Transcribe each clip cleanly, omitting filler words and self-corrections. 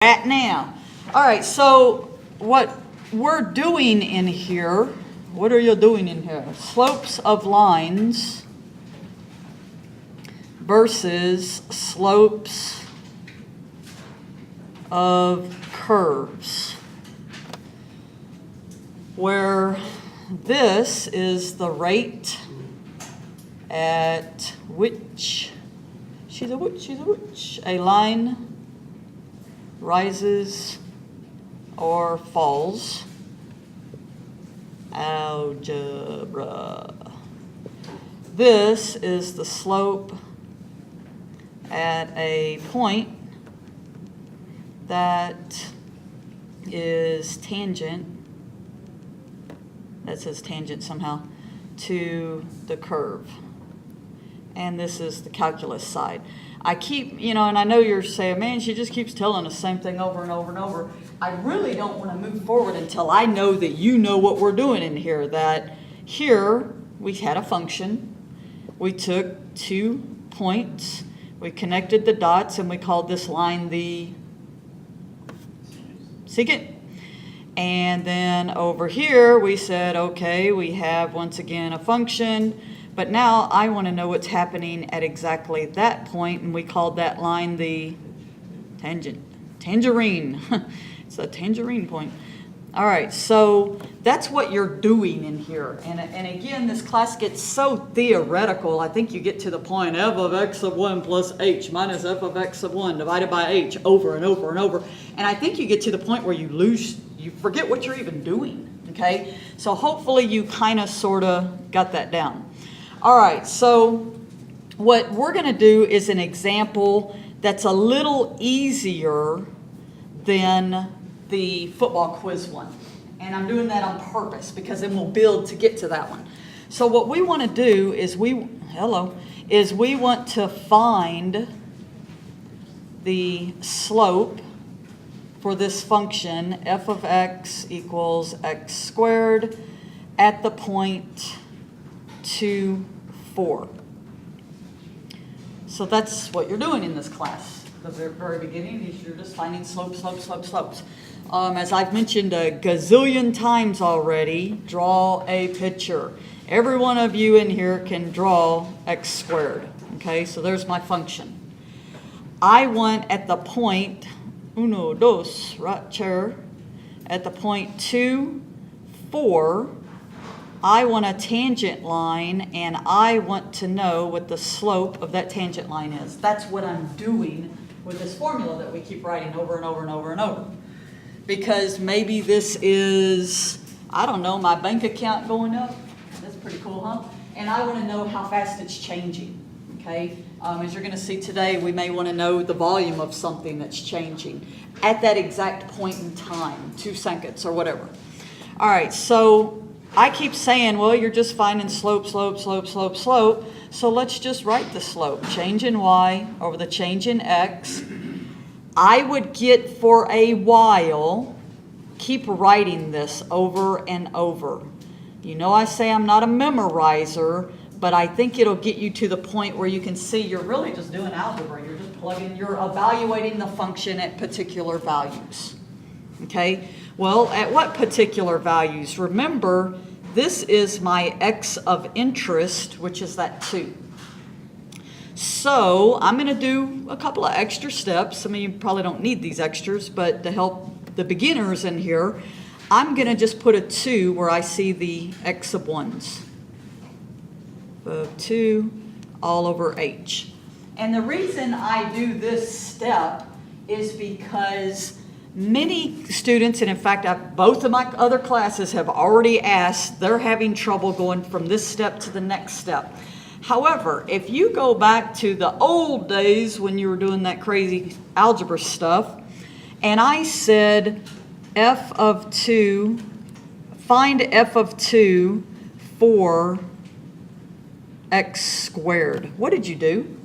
At now. All right, so what we're doing in here, what are you doing in here? Slopes of lines versus slopes of curves, where this is the rate at which a line rises or falls. Algebra. This is the slope at a point that is tangent, that says tangent somehow, to the curve. And this is the calculus side. I keep, and I know you're saying, man, she just keeps telling the same thing over and over and over. I really don't want to move forward until I know that you know what we're doing in here. That here we had a function. We took 2 points. We connected the dots and we called this line the secant. And then over here we said, okay, we have once again a function. But now I want to know what's happening at exactly that point, and we called that line the tangent. Tangerine. It's a tangerine point. All right, so that's what you're doing in here. And again, this class gets so theoretical. I think you get to the point f of x of 1 plus h minus f of x of 1 divided by h over and over and over. And I think you get to the point where you forget what you're even doing, okay? So hopefully you kind of sort of got that down. All right, so what we're going to do is an example that's a little easier than the football quiz one. And I'm doing that on purpose because then we'll build to get to that one. So what we want to do is we want to find the slope for this function f of x equals x squared at the point 2, 4. So that's what you're doing in this class. The very beginning is you're just finding slopes. As I've mentioned a gazillion times already, draw a picture. Every one of you in here can draw x squared. Okay, so there's my function. I want at the point, uno, dos, right chair, at the point 2, 4, I want a tangent line, and I want to know what the slope of that tangent line is. That's what I'm doing with this formula that we keep writing over and over and over and over. Because maybe this is, I don't know, my bank account going up. That's pretty cool, huh? And I want to know how fast it's changing, okay? As you're going to see today, we may want to know the volume of something that's changing at that exact point in time, 2 seconds or whatever. All right, so I keep saying, well, you're just finding slope. So let's just write the slope. Change in y over the change in x. I would get for a while, keep writing this over and over. You know I say I'm not a memorizer, but I think it'll get you to the point where you can see you're really just doing algebra. You're just plugging, you're evaluating the function at particular values. Okay? Well, at what particular values? Remember, this is my x of interest, which is that 2. So I'm going to do a couple of extra steps. Some of you probably don't need these extras, but to help the beginners in here, I'm going to just put a 2 where I see the x of 1s. 2 all over h. And the reason I do this step is because many students, and in fact, both of my other classes have already asked, they're having trouble going from this step to the next step. However, if you go back to the old days when you were doing that crazy algebra stuff, and I said f of 2, find f of 2 for x squared. What did you do?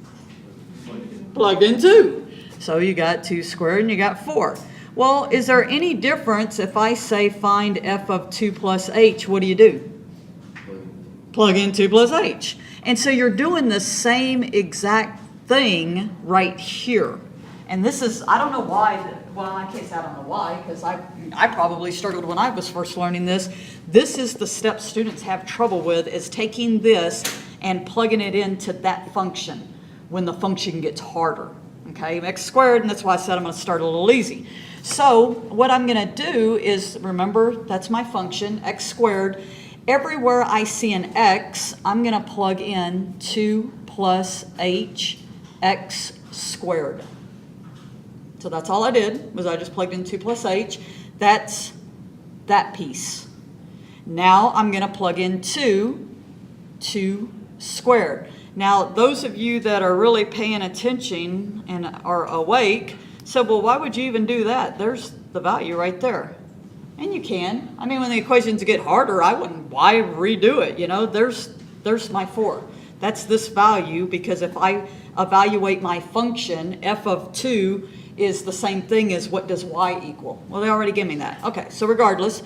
Plugged in 2. So you got 2 squared and you got 4. Well, is there any difference if I say find f of 2 plus h? What do? Plug in 2 plus h. And so you're doing the same exact thing right here. And this is, I don't know why well, I can't say I don't know why, because I probably struggled when I was first learning this. This is the step students have trouble with, is taking this and plugging it into that function when the function gets harder. Okay, x squared, and that's why I said I'm going to start a little easy. So what I'm going to do is, remember, that's my function, x squared. Everywhere I see an x, I'm going to plug in 2 plus h x squared. So that's all I did, was I just plugged in 2 plus h. That's that piece. Now I'm going to plug in 2 squared. Now, those of you that are really paying attention and are awake said, well, why would you even do that? There's the value right there. And you can. I mean, when the equations get harder, why redo it? You know, there's my 4. That's this value, because if I evaluate my function, f of 2 is the same thing as what does y equal? Well, they already give me that. Okay, so regardless.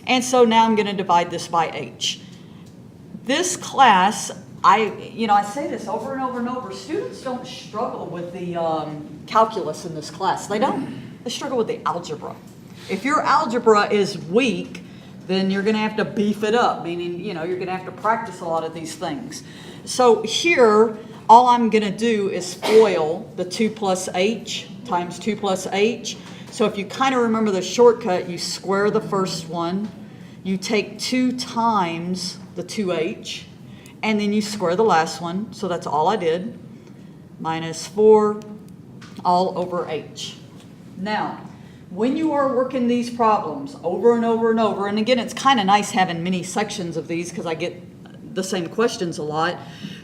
And so now I'm going to divide this by h. This class, I say this over and over and over. Students don't struggle with the calculus in this class. They don't. They struggle with the algebra. If your algebra is weak, then you're going to have to beef it up, meaning, you're going to have to practice a lot of these things. So here, all I'm going to do is FOIL the 2 plus h times 2 plus h. So if you kind of remember the shortcut, you square the first one, you take 2 times the 2h, and then you square the last one. So that's all I did. Minus 4 all over h. Now, when you are working these problems over and over and over, and again, it's kind of nice having many sections of these because I get the same questions a lot.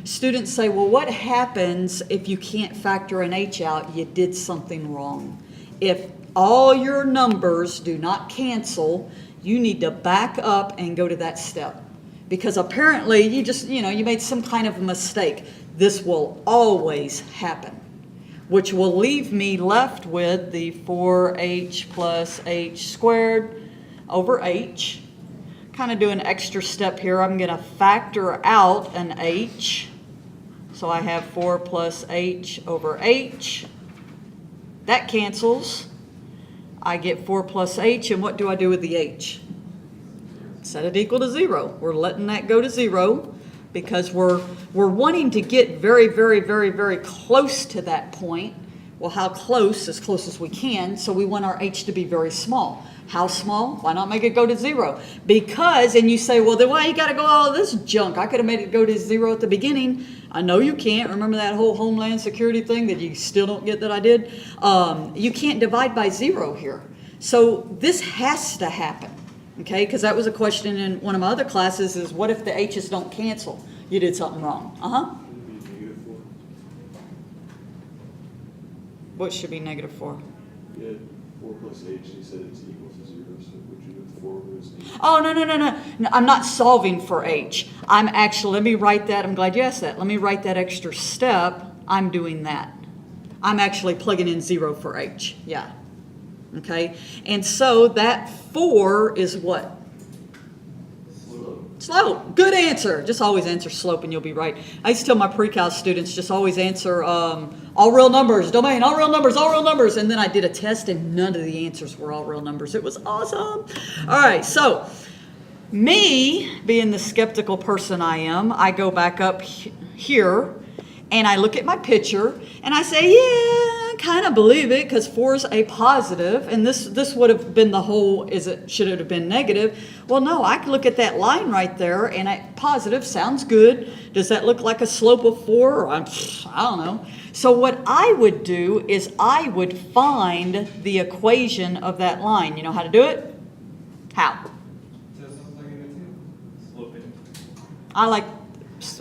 Students say, well, what happens if you can't factor an h out? You did something wrong. If all your numbers do not cancel, you need to back up and go to that step. Because apparently you just, you made some kind of a mistake. This will always happen, which will leave me left with the 4h plus h squared over h. Kind of do an extra step here. I'm going to factor out an h. So I have 4 plus h over h. That cancels. I get 4 plus h, and what do I do with the h? Set it equal to 0. We're letting that go to 0 because we're wanting to get very, very, very, very close to that point. Well, how close? As close as we can. So we want our h to be very small. How small? Why not make it go to 0? Because, and you say, well, then why you got to go all this junk? I could have made it go to 0 at the beginning. I know you can't. Remember that whole Homeland Security thing that you still don't get that I did? You can't divide by 0 here. So this has to happen. Okay, because that was a question in one of my other classes, is what if the h's don't cancel? You did something wrong. What should be negative 4? You had 4 plus h, you said it's equal to 0, so would you do 4 was equal? Oh, no. I'm not solving for h. I'm actually, let me write that. I'm glad you asked that. Let me write that extra step. I'm doing that. I'm actually plugging in 0 for h. Yeah. Okay, and so that 4 is what? Slope. Good answer. Just always answer slope and you'll be right. I used to tell my pre-cal students, just always answer all real numbers, domain, all real numbers, all real numbers. And then I did a test and none of the answers were all real numbers. It was awesome. All right, so me, being the skeptical person I am, I go back up here and I look at my picture and I say, yeah, I kind of believe it because 4 is a positive, and this would have been the whole, should it have been negative? Well, no, I can look at that line right there and positive sounds good. Does that look like a slope of 4? I don't know. So what I would do is I would find the equation of that line. You know how to do it? How?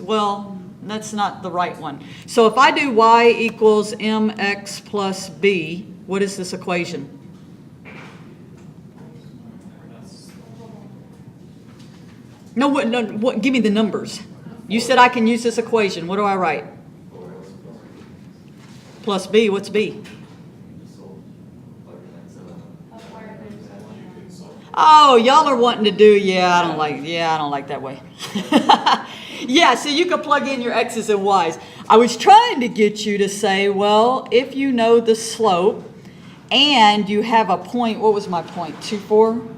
Well, that's not the right one. So if I do y equals mx plus b, what is this equation? No, what? Give me the numbers. You said I can use this equation. What do I write? Plus b, what's b? Oh, y'all are wanting to do, I don't like that way. Yeah, so you can plug in your x's and y's. I was trying to get you to say, well, if you know the slope and you have a point, what was my point, 2,4?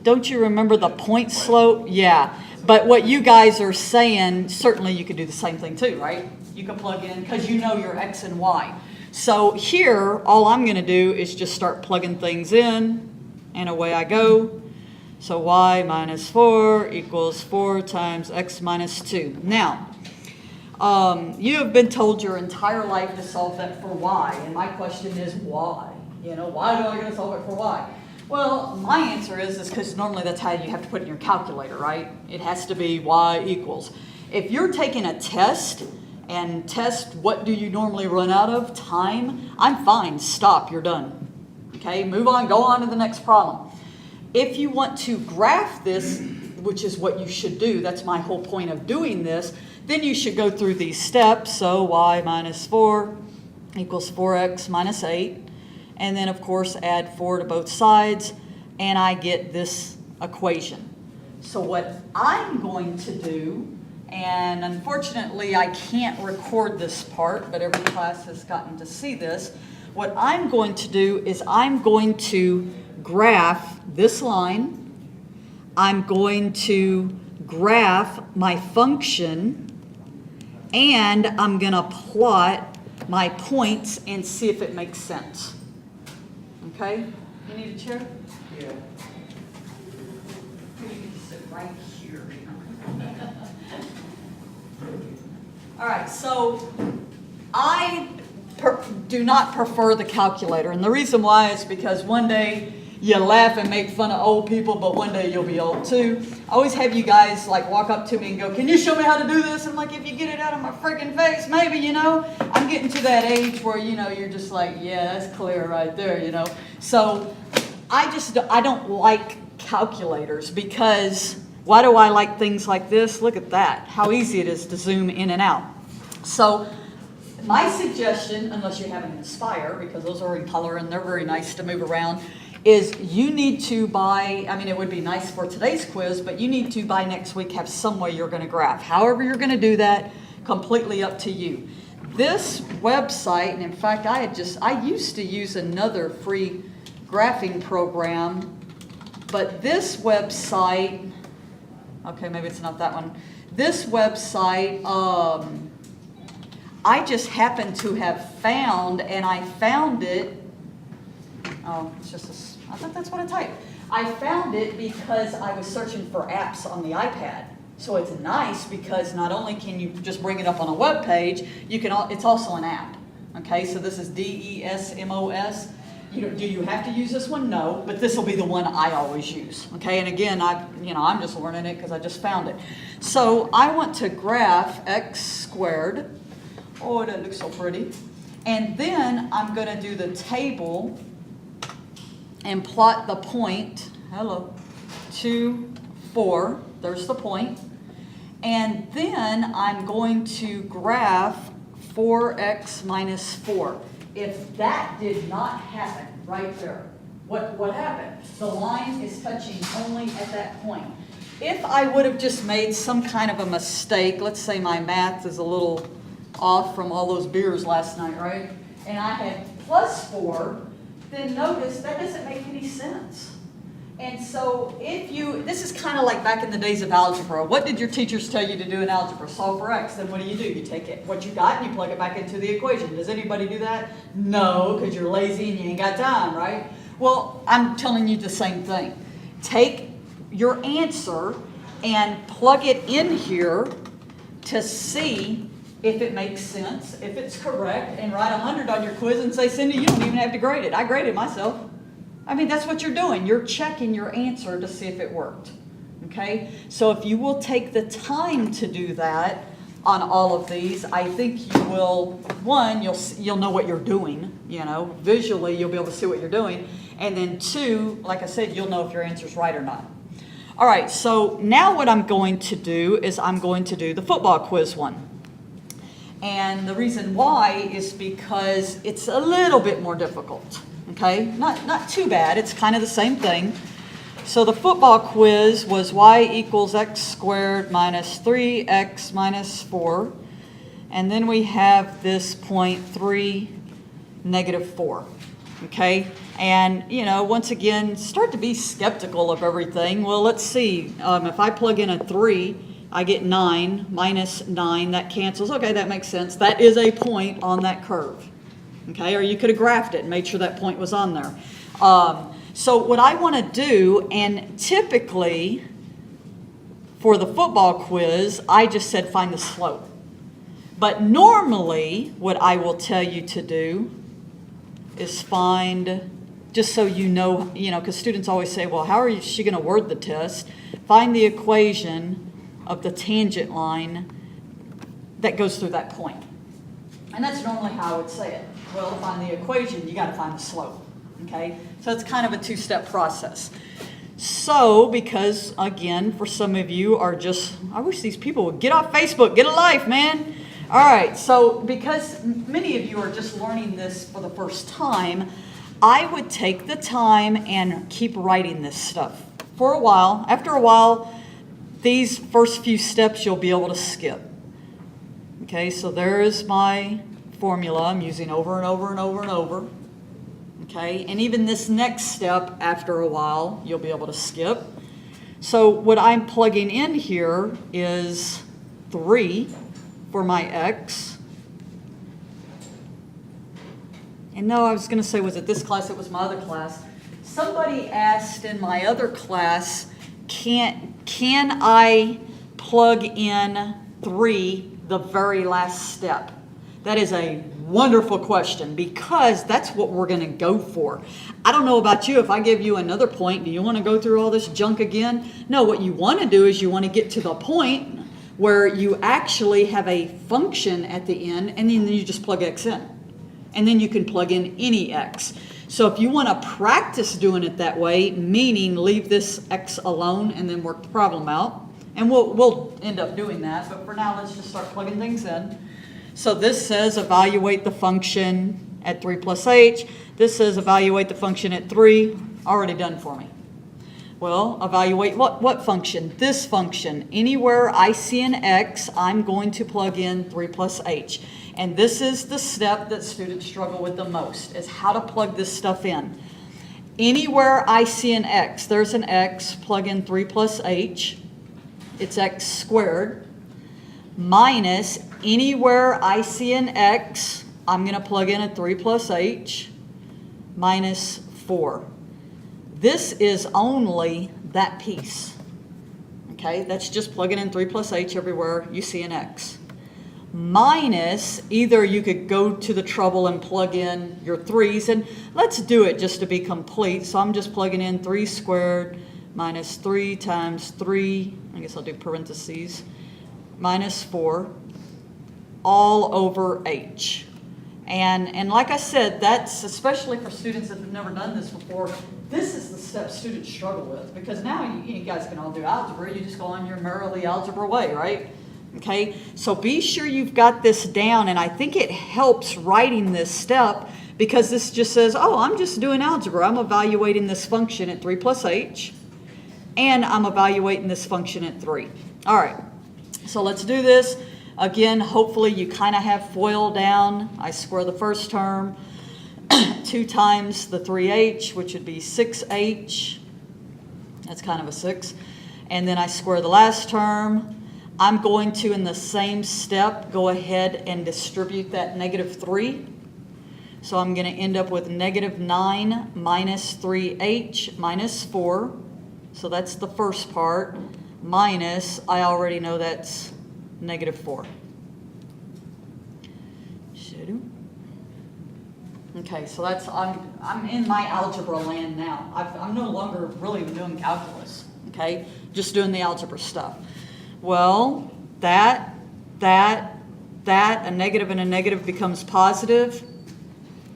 Don't you remember the point slope? Yeah, but what you guys are saying, certainly you could do the same thing too, right? You can plug in, because you know your x and y. So here, all I'm gonna do is just start plugging things in, and away I go. So y minus 4 equals 4 times x minus 2. Now, you have been told your entire life to solve that for y, and my question is why? You know, why do I gotta solve it for y? Well, my answer is because normally that's how you have to put it in your calculator, right? It has to be y equals. If you're taking a test and test what do you normally run out of, time, I'm fine, stop, you're done. Okay, move on, go on to the next problem. If you want to graph this, which is what you should do, that's my whole point of doing this, then you should go through these steps. So y minus 4 equals 4x minus 8. And then, of course, add 4 to both sides, and I get this equation. So what I'm going to do, and unfortunately I can't record this part, but every class has gotten to see this, what I'm going to do is I'm going to graph this line. I'm going to graph my function, and I'm going to plot my points and see if it makes sense. Okay? You need a chair? Yeah. You can sit right here. All right, so I do not prefer the calculator, and the reason why is because one day you laugh and make fun of old people, but one day you'll be old too. I always have you guys like walk up to me and go, "Can you show me how to do this?" I'm like, "If you get it out of my freaking face, maybe, you know." I'm getting to that age where, you know, you're just like, yeah, that's clear right there, you know. So I don't like calculators, because why do I like things like this? Look at that, how easy it is to zoom in and out. So my suggestion, unless you have an Inspire, because those are in color and they're very nice to move around, is you need to buy, I mean, it would be nice for today's quiz, but you need to by next week have some way you're going to graph. However you're going to do that, completely up to you. This website, and in fact, I used to use another free graphing program, but this website, okay, maybe it's not that one. This website, I just happened to have found, and I found it, oh, it's just I thought that's what I typed. I found it because I was searching for apps on the iPad. So it's nice because not only can you just bring it up on a web page, it's also an app. Okay, so this is DESMOS. Do you have to use this one? No, but this will be the one I always use. Okay, and again, I'm just learning it because I just found it. So I want to graph x squared. Oh, that looks so pretty. And then I'm going to do the table and plot the point, 2, 4, there's the point. And then I'm going to graph 4x minus 4. If that did not happen right there, what happened? The line is touching only at that point. If I would have just made some kind of a mistake, let's say my math is a little off from all those beers last night, right? And I had plus 4, then notice that doesn't make any sense. And so this is kind of like back in the days of algebra. What did your teachers tell you to do in algebra? Solve for x. Then what do? You take what you got and you plug it back into the equation. Does anybody do that? No, because you're lazy and you ain't got time, right? Well, I'm telling you the same thing. Take your answer and plug it in here to see if it makes sense, if it's correct, and write 100 on your quiz and say, "Cindy, you don't even have to grade it. I graded myself." I mean, that's what you're doing. You're checking your answer to see if it worked. Okay? So if you will take the time to do that on all of these, I think you will, one, you'll know what you're doing, visually you'll be able to see what you're doing, and then two, like I said, you'll know if your answer's right or not. All right, so now what I'm going to do is I'm going to do the football quiz one. And the reason why is because it's a little bit more difficult, okay? Not too bad, it's kind of the same thing. So the football quiz was y equals x squared minus 3x minus 4. And then we have this point 3, negative 4. Okay, and once again, start to be skeptical of everything. Well, let's see. If I plug in a 3, I get 9 minus 9. That cancels. Okay, that makes sense. That is a point on that curve. Okay, or you could have graphed it and made sure that point was on there. So what I want to do, and typically for the football quiz, I just said find the slope. But normally, what I will tell you to do is find, just so you know, because students always say, well, how is she going to word the test? Find the equation of the tangent line that goes through that point. And that's normally how I would say it. Well, to find the equation, you got to find the slope. Okay? So it's kind of a two-step process. So, because, again, for some of you are just, I wish these people would get off Facebook, get a life, man. All right, so because many of you are just learning this for the first time, I would take the time and keep writing this stuff for a while. After a while, these first few steps you'll be able to skip. Okay, so there is my formula I'm using over and over and over and over. Okay, and even this next step, after a while, you'll be able to skip. So what I'm plugging in here is 3 for my x. And no, I was going to say, was it this class? It was my other class. Somebody asked in my other class, can I plug in 3 the very last step? That is a wonderful question, because that's what we're going to go for. I don't know about you. If I give you another point, do you want to go through all this junk again? No, what you want to do is you want to get to the point where you actually have a function at the end, and then you just plug x in. And then you can plug in any x. So if you want to practice doing it that way, meaning leave this x alone and then work the problem out, and we'll end up doing that, but for now let's just start plugging things in. So this says evaluate the function at 3 plus h. This says evaluate the function at 3. Already done for me. Well, evaluate what function? This function. Anywhere I see an x, I'm going to plug in 3 plus h. And this is the step that students struggle with the most, is how to plug this stuff in. Anywhere I see an x, there's an x, plug in 3 plus h. It's x squared. Minus anywhere I see an x, I'm going to plug in a 3 plus h, minus 4. This is only that piece. Okay, that's just plugging in 3 plus h everywhere you see an x. Minus, either you could go to the trouble and plug in your 3's, and let's do it just to be complete. So I'm just plugging in 3 squared minus 3 times 3, I guess I'll do parentheses, minus 4, all over h. And like I said, that's especially for students that have never done this before, this is the step students struggle with, because now you guys can all do algebra, you just go on your merrily algebra way, right? Okay, so be sure you've got this down, and I think it helps writing this step, because this just says, oh, I'm just doing algebra. I'm evaluating this function at 3 plus h, and I'm evaluating this function at 3. All right, so let's do this. Again, hopefully you kind of have FOIL down. I square the first term, 2 times the 3h, which would be 6h. That's kind of a 6. And then I square the last term. I'm going to, in the same step, go ahead and distribute that negative 3. So I'm going to end up with negative 9 minus 3h minus 4. So that's the first part. Minus, I already know that's negative 4. Okay, so that's, I'm in my algebra land now. I'm no longer really doing calculus, okay? Just doing the algebra stuff. Well, that, a negative and a negative becomes positive.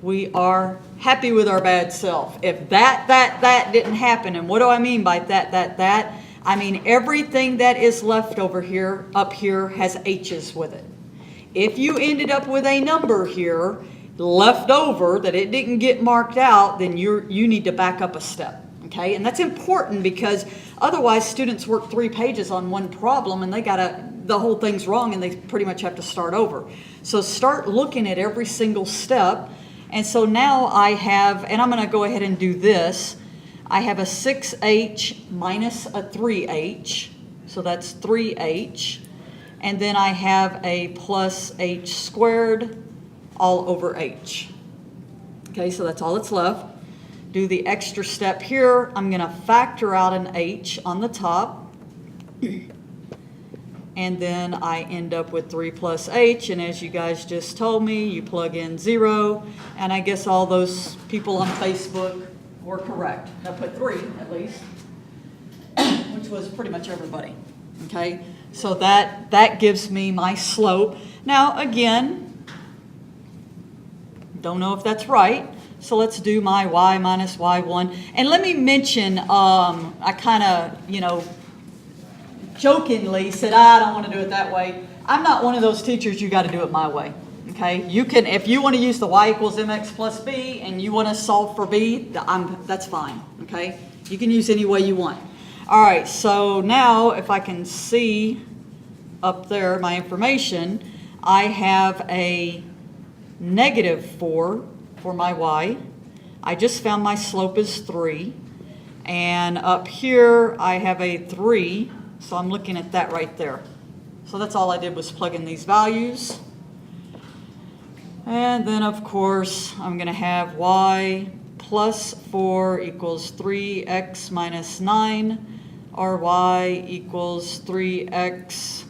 We are happy with our bad self. If that didn't happen, and what do I mean by that? I mean everything that is left over here, up here, has h's with it. If you ended up with a number here left over that it didn't get marked out, then you need to back up a step. Okay, and that's important, because otherwise students work 3 pages on one problem and the whole thing's wrong and they pretty much have to start over. So start looking at every single step, And so now I have, and I'm going to go ahead and do this. I have a 6h minus a 3h, so that's 3h. And then I have a plus h squared all over h. Okay, so that's all that's left. Do the extra step here. I'm going to factor out an h on the top. And then I end up with 3 plus h, and as you guys just told me, you plug in 0, and I guess all those people on Facebook were correct. I put 3 at least, which was pretty much everybody. Okay, so that gives me my slope. Now again, don't know if that's right, so let's do my y minus y1. And let me mention, I kind of, jokingly said, I don't want to do it that way. I'm not one of those teachers, you got to do it my way. Okay, you can, if you want to use the y equals mx plus b and you want to solve for b, that's fine. Okay, you can use any way you want. All right, so now if I can see up there my information, I have a -4 for my y. I just found my slope is 3, and up here I have a 3. So I'm looking at that right there. So that's all I did was plug in these values. And then of course, I'm gonna have y plus 4 equals 3x minus 9, or y equals 3x.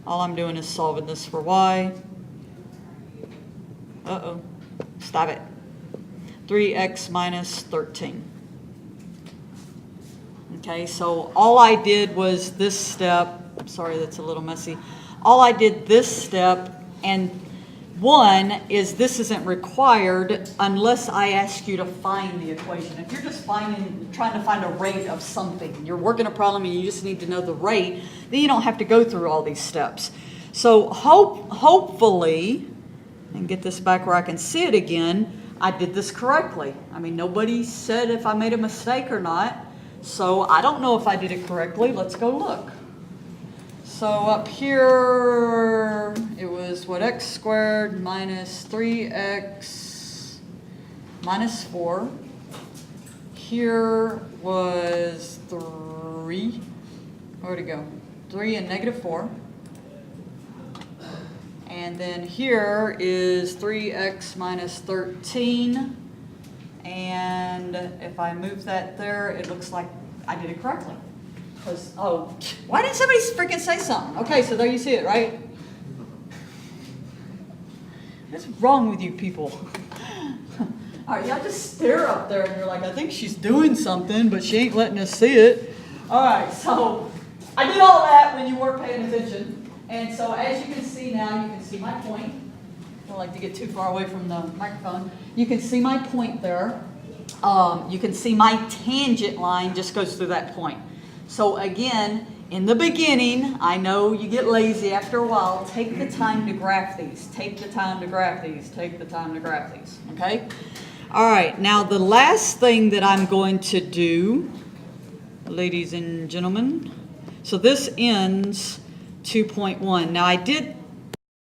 All I'm doing is solving this for y. Uh-oh, stop it. 3x minus 13. Okay, so all I did was this step. Sorry, that's a little messy. All I did this step, and one is this isn't required unless I ask you to find the equation. If you're just trying to find a rate of something, you're working a problem and you just need to know the rate, then you don't have to go through all these steps. So hopefully, and get this back where I can see it again, I did this correctly. I mean, nobody said if I made a mistake or not. So I don't know if I did it correctly. Let's go look. So up here, it was what, x squared minus 3x minus 4. Here was 3. Where'd it go? 3 and -4. And then here is 3x minus 13. And if I move that there, it looks like I did it correctly. Because, oh, why didn't somebody freaking say something? Okay, so there you see it, right? What's wrong with you people? All right, y'all just stare up there and you're like, I think she's doing something, but she ain't letting us see it. All right, so I did all that when you weren't paying attention. And so as you can see now, you can see my point. I don't like to get too far away from the microphone. You can see my point there. You can see my tangent line just goes through that point. So again, in the beginning, I know you get lazy after a while. Take the time to graph these. Take the time to graph these. Take the time to graph these. Okay? All right. Now the last thing that I'm going to do, ladies and gentlemen, so this ends 2.1. Now I did